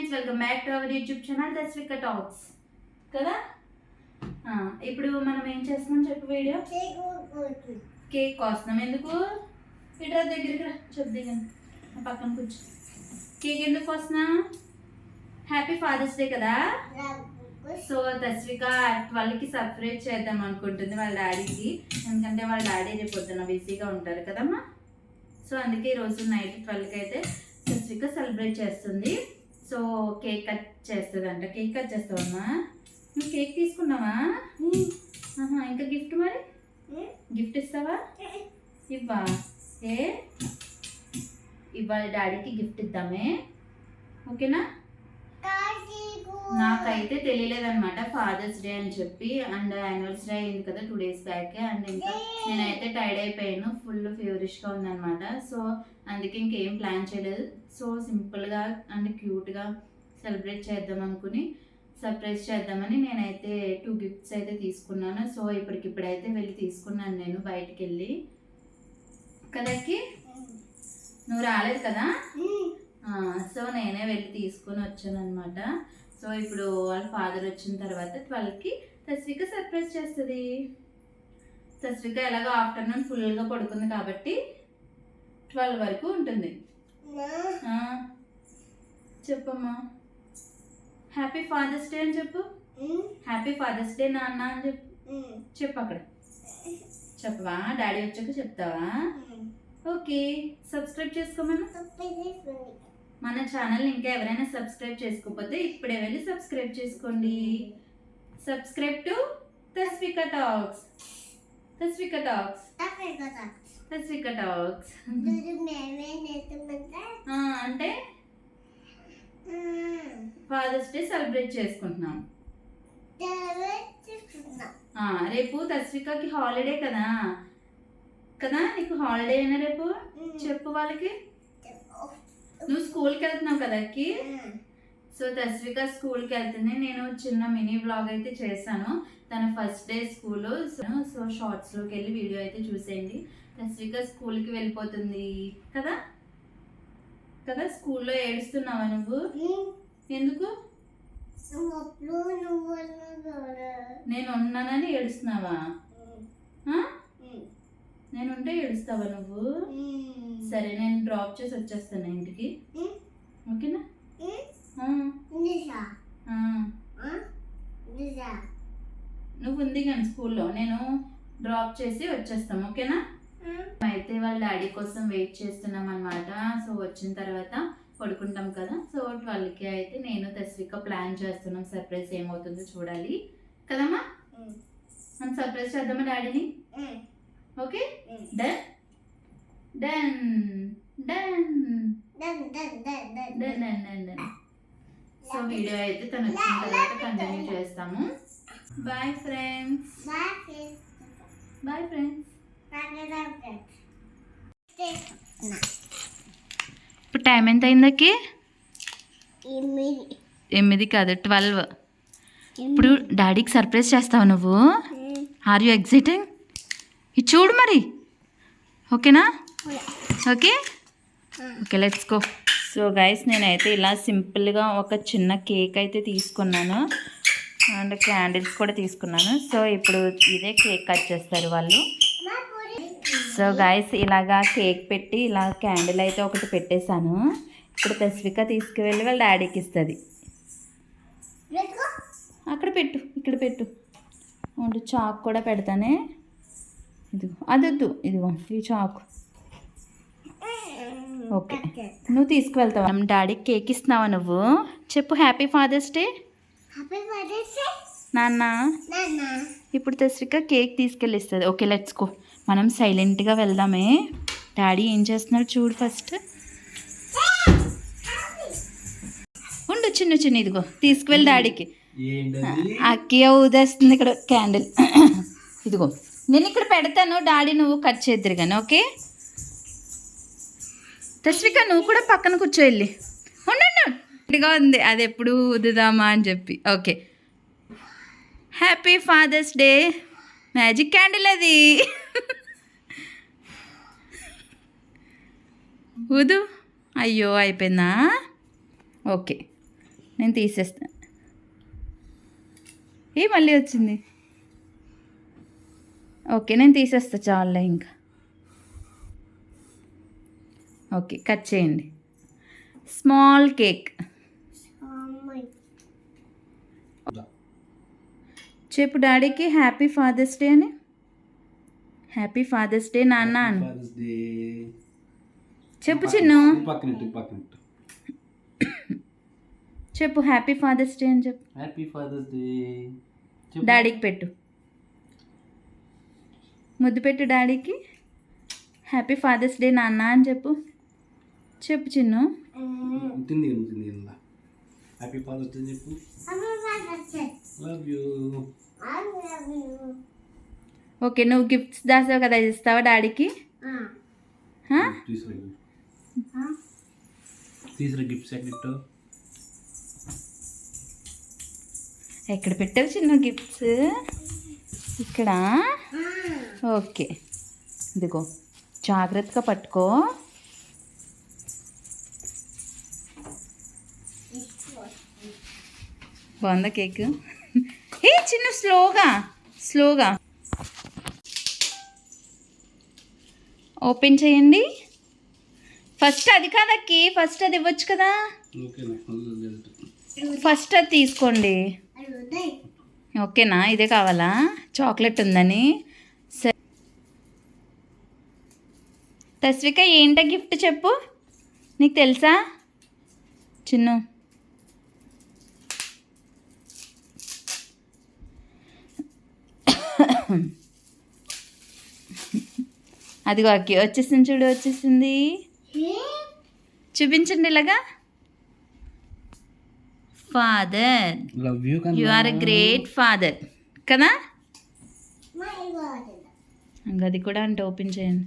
Friends, welcome back to our YouTube channel Tasvika talks కదా. ఇప్పుడు మనం ఏం చేస్తున్నాం చెప్పు. వీడియో కేక్ కోస్తున్నాం. ఎందుకు? ఇట్రా దగ్గరికి రా, చెప్పు దిగండి, పక్కన కూర్చో. కేక్ ఎందుకు కోస్తున్నా? హ్యాపీ ఫాదర్స్ డే కదా. సో తస్విక 12కి సర్ప్రైజ్ చేద్దాం అనుకుంటుంది వాళ్ళ డాడీకి. ఎందుకంటే వాళ్ళ డాడీ రేపు పొద్దున బిజీగా ఉంటారు కదమ్మా. సో అందుకే ఈరోజు నైట్ 12కి అయితే తస్విక సెలబ్రేట్ చేస్తుంది. సో కేక్ కట్ చేస్తుంది అంట. కేక్ కట్ చేస్తావమ్మా? నువ్వు కేక్ తీసుకున్నావా? ఇంకా గిఫ్ట్ మరి గిఫ్ట్ ఇస్తావా? ఇవ్వా? ఇవ్వాలి డాడీకి గిఫ్ట్ ఇద్దామే, ఓకేనా? నాకైతే తెలియలేదన్నమాట ఫాదర్స్ డే అని చెప్పి. అండ్ యానివర్సరీ అయింది కదా 2 days బ్యాక్. అండ్ ఇంకా నేనైతే టైర్డ్ అయిపోయాను, ఫుల్ ఫీవరిష్గా ఉందన్నమాట. సో అందుకే ఇంకేం ప్లాన్ చేయలేదు. సో సింపుల్గా అండ్ క్యూట్గా సెలబ్రేట్ చేద్దాం అనుకుని సర్ప్రైజ్ చేద్దామని నేనైతే 2 gifts అయితే తీసుకున్నాను. సో ఇప్పటికిప్పుడైతే వెళ్ళి తీసుకున్నాను నేను బయటికి వెళ్ళి. కదకి నువ్వు రాలేదు కదా. సో నేనే వెళ్ళి తీసుకొని వచ్చాను అనమాట. సో ఇప్పుడు వాళ్ళ ఫాదర్ వచ్చిన తర్వాత 12కి తస్విక సర్ప్రైజ్ చేస్తుంది. తస్విక ఎలాగో ఆఫ్టర్నూన్ ఫుల్గా పడుకుంది కాబట్టి 12 వరకు ఉంటుంది. చెప్పమ్మా. హ్యాపీ ఫాదర్స్ డే అని చెప్పు. హ్యాపీ ఫాదర్స్ డే నాన్న అని చెప్పు. చెప్పు అక్కడ చెప్పవా? డాడీ వచ్చాక చెప్తావా? ఓకే. సబ్స్క్రైబ్ చేసుకోమను. మన ఛానల్ని ఇంకా ఎవరైనా సబ్స్క్రైబ్ చేసుకోకపోతే ఇప్పుడే వెళ్ళి సబ్స్క్రైబ్ చేసుకోండి. Subscribe to Tasvika talks. Tasvika talks. Tasvika talks అంటే ఫాదర్స్ డే సెలబ్రేట్ చేసుకుంటున్నాం. రేపు తస్వికకి హాలిడే కదా. కదా నీకు హాలిడే అయినా రేపు చెప్పు వాళ్ళకి. నువ్వు స్కూల్కి వెళ్తున్నావు కదా అక్కి. సో తస్విక స్కూల్కి వెళ్తుంది. నేను చిన్న మినీ బ్లాగ్ అయితే చేశాను తన ఫస్ట్ డే స్కూల్. సో షార్ట్స్లోకి వెళ్ళి వీడియో అయితే చూసేయండి. తస్విక స్కూల్కి వెళ్ళిపోతుంది కదా. కదా స్కూల్లో ఏడుస్తున్నావా నువ్వు? ఎందుకు? నేను ఉన్నానని ఏడుస్తున్నావా? నేను ఉంటే ఏడుస్తావా నువ్వు? సరే నేను డ్రాప్ చేసి వచ్చేస్తాను ఇంటికి, ఓకేనా? నువ్వు ఉంది కానీ స్కూల్లో, నేను డ్రాప్ చేసి వచ్చేస్తాం, ఓకేనా? అయితే వాళ్ళ డాడీ కోసం వెయిట్ చేస్తున్నాం అనమాట. సో వచ్చిన తర్వాత పడుకుంటాం కదా. సో 12కి అయితే నేను తస్విక ప్లాన్ చేస్తున్నాం సర్ప్రైజ్ ఏమవుతుందో చూడాలి కదమ్మా. మనం సర్ప్రైజ్ చేద్దామా డాడీని? Okay done done done done done done done. So video అయితే తను వచ్చిన తర్వాత కంటిన్యూ చేస్తాము. Bye friends. Bye friends. ఇప్పుడు టైం ఎంత అయిందకి? 8 కాదు 12. ఇప్పుడు డాడీకి సర్ప్రైజ్ చేస్తావు నువ్వు. Are you exciting? ఇది చూడు మరి, ఓకేనా? Okay okay let's go. So guys నేనైతే ఇలా సింపుల్గా ఒక చిన్న కేక్ అయితే తీసుకున్నాను అండ్ క్యాండిల్స్ కూడా తీసుకున్నాను. సో ఇప్పుడు ఇదే కేక్ కట్ చేస్తారు వాళ్ళు. సో గైస్ ఇలాగా కేక్ పెట్టి ఇలా క్యాండిల్ అయితే ఒకటి పెట్టేశాను. ఇప్పుడు తస్విక తీసుకువెళ్ళి వాళ్ళ డాడీకి ఇస్తుంది. అక్కడ పెట్టు, ఇక్కడ పెట్టు. చాకు కూడా పెడతానే. ఇదిగో అదొద్దు, ఇదిగో ఈ చాకు. ఓకే నువ్వు తీసుకువెళ్తావా? డాడీకి కేక్ ఇస్తున్నావా నువ్వు? చెప్పు హ్యాపీ ఫాదర్స్ డే నాన్న. ఇప్పుడు తస్విక కేక్ తీసుకెళ్ళి ఇస్తుంది. Okay let's go. మనం సైలెంట్గా వెళ్దామే. డాడీ ఏం చేస్తున్నాడు చూడు ఫస్ట్. ఉండు చిన్న చిన్న, ఇదిగో తీసుకువెళ్ళి డాడీకి. అక్కయ్య ఊదేస్తుంది ఇక్కడ క్యాండిల్. ఇదిగో నేను ఇక్కడ పెడతాను, డాడీ నువ్వు కట్ చేద్దరు కానీ, ఓకే? తస్విక నువ్వు కూడా పక్కన కూర్చోవెళ్ళి. ఉండండి ఇదిగా ఉంది, అది ఎప్పుడు ఊదుదామా అని చెప్పి. Okay happy father's day. Magic candle అది. ఊదు. అయ్యో అయిపోయిందా? ఓకే నేను తీసేస్తాను. మళ్ళీ వచ్చింది. ఓకే, నేను తీసేస్తా చాలులే ఇంకా. ఓకే, కట్ చేయండి. Small cake. చెప్పు డాడీకి హ్యాపీ ఫాదర్స్ డే అని. హ్యాపీ ఫాదర్స్ డే నాన్న అని చెప్పు చిన్ను. చెప్పు హ్యాపీ ఫాదర్స్ డే అని చెప్పు. Happy father's day. డాడీకి పెట్టు, ముద్దు పెట్టు డాడీకి. హ్యాపీ ఫాదర్స్ డే నాన్న అని చెప్పు. చెప్పు చిన్ను. హ్యాపీ ఫాదర్స్ డే చెప్పు. Love you. ఓకే, నువ్వు గిఫ్ట్స్ దాసావు కదా, ఇస్తావా డాడీకి? తీసుకురా గిఫ్ట్స్. ఎక్కడ పెట్టావు చిన్న గిఫ్ట్స్? ఇక్కడ. ఓకే, ఇదిగో జాగ్రత్తగా పట్టుకో. బాగుందా కేక్? చిన్న స్లోగా ఓపెన్ చేయండి. ఫస్ట్ అది కాదక్కి, ఫస్ట్ అది ఇవ్వచ్చు కదా. ఫస్ట్ అది తీసుకోండి. ఓకేనా? ఇదే కావాలా? చాక్లెట్ ఉందని. సరే తస్విక, ఏంటో గిఫ్ట్ చెప్పు, నీకు తెలుసా చిన్ను? అదిగో అక్కి వచ్చేసింది చూడు, వచ్చేసింది. చూపించండి ఇలాగా. Father, you are a great father కదా. అది కూడా అంటే ఓపెన్ చేయండి.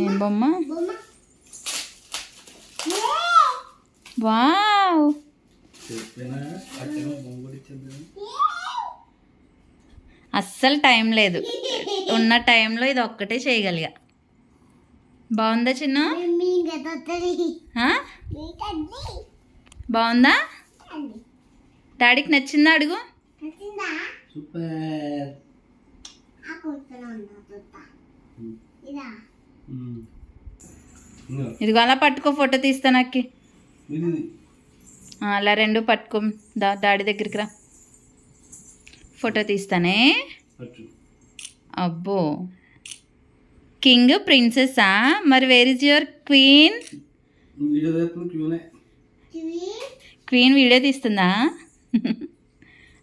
ఏం బొమ్మ? వావ్, అస్సలు టైం లేదు, ఉన్న టైంలో ఇది ఒక్కటే చేయగలిగా. బాగుందా చిన్న? బాగుందా? డాడీకి నచ్చిందా అడుగు. ఇదిగో అలా పట్టుకో, ఫోటో తీస్తాను అక్కి. అలా రెండు పట్టుకో, డాడీ దగ్గరికి రా, ఫోటో తీస్తానే. అబ్బో, కింగ్ ప్రిన్సెస్సా? మరి where is your queen? Queen video తీస్తుందా?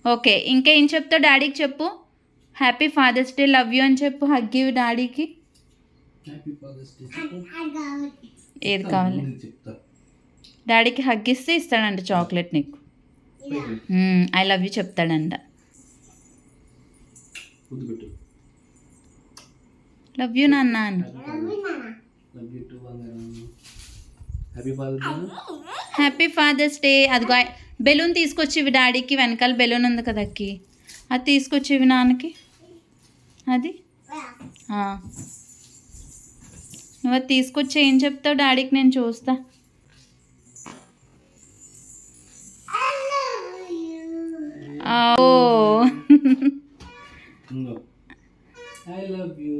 ఓకే, ఇంకా ఏం చెప్తావు డాడీకి చెప్పు. Happy father's day, love you అని చెప్పు. హగ్ యూ డాడీకి. ఏది కావాలి? డాడీకి హగ్ ఇస్తే ఇస్తాడంట చాక్లెట్ నీకు. ఐ లవ్ యూ చెప్తాడంట. లవ్ యూ నాన్న అని. Happy father's day. అదిగో బెలూన్ తీసుకొచ్చి ఇవి డాడీకి. వెనకాల బెలూన్ ఉంది కదా అక్కి, అది తీసుకొచ్చి ఇవి నాన్నకి. అది నువ్వు అది తీసుకొచ్చి ఏం చెప్తావు డాడీకి, నేను చూస్తా. Oh I love you.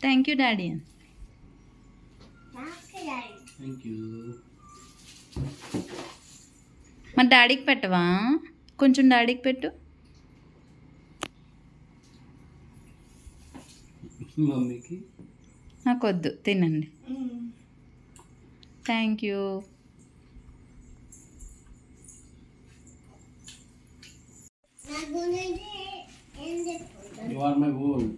Thank you daddy. Thank you. మరి డాడీకి పెట్టవా? కొంచెం డాడీకి పెట్టు. మమ్మీకి నాకు వద్దు, తినండి. Thank you. You are my world.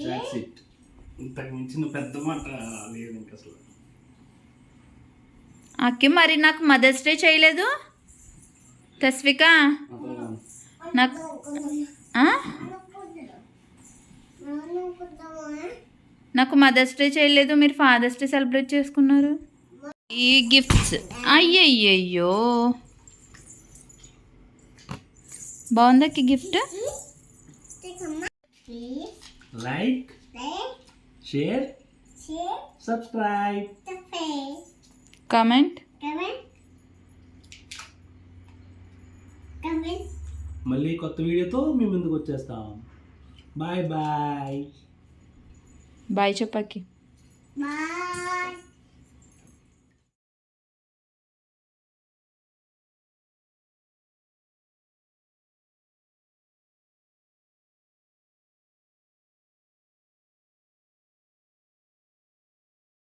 That's it. ఇంతకు మించిన పెద్ద మాట లేదు ఇంక అసలు. అక్కి, మరి నాకు మదర్స్ డే చేయలేదు తస్విక. నాకు నాకు మదర్స్ డే చేయలేదు, మీరు ఫాదర్స్ డే సెలబ్రేట్ చేసుకున్నారు. ఈ గిఫ్ట్స్ అయ్యయ్యో, బాగుందా gift? Like, share, subscribe, comment. మళ్ళీ కొత్త వీడియోతో మీ ముందుకు వచ్చేస్తాం. Bye bye. బాయ్ చెప్పకి. Bye.